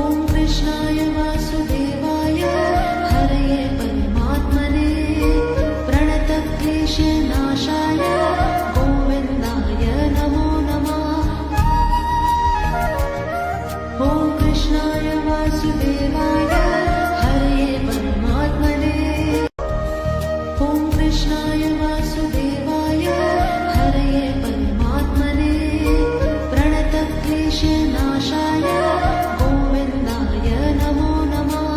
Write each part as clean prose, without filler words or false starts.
ॐ कृष्णाय वासुदेवाय हरये परमात्मने प्रणतक्लेशनाशाय गोविन्दाय नमो नमः। ॐ कृष्णाय वासुदेवाय हरये परमात्मने ॐ कृष्णाय वासुदेवाय हरये परमात्मने प्रणतक्लेशनाशाय गोविन्दाय नमो नमः।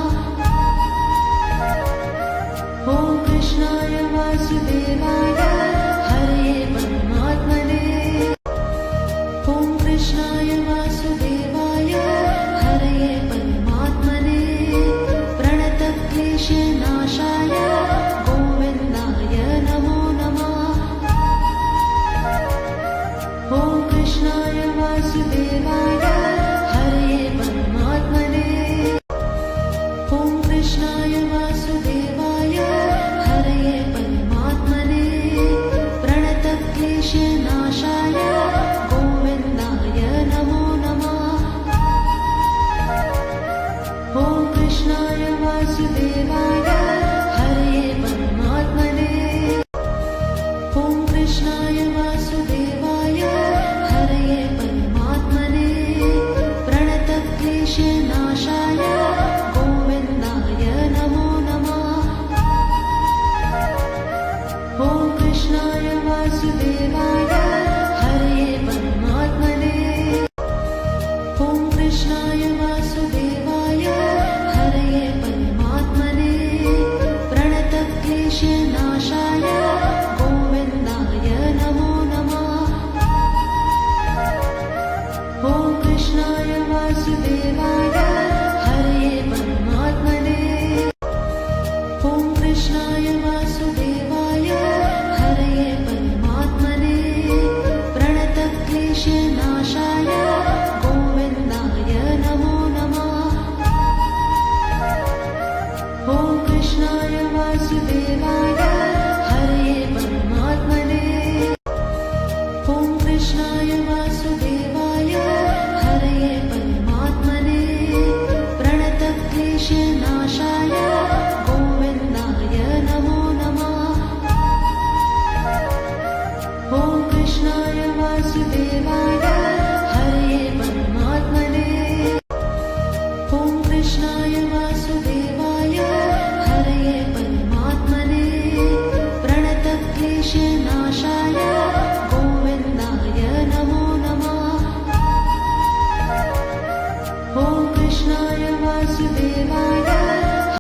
ॐ कृष्णाय वासुदेवाय हरये परमात्मने ॐ कृष्णाय वासुदेवाय हरये परमात्मने प्रणतक्लेशनाशाय गोविन्दाय नमो नमः। ॐ कृष्णाय वासुदेवाय हरये परमात्मने ॐ कृष्णाय वासुदेवाय हरये परमात्मने प्रणतक्लेशनाशाय गोविन्दाय नमो नमः। ॐ कृष्णाय वासुदेवाय हरये परमात्मने ॐ कृष्णाय वासुदेवाय हरये परमात्मने प्रणतक्लेशनाशाय गोविन्दाय नमो नमः। ॐ कृष्णाय वासुदेवाय हरये परमात्मने ॐ कृष्णाय वासुदेवाय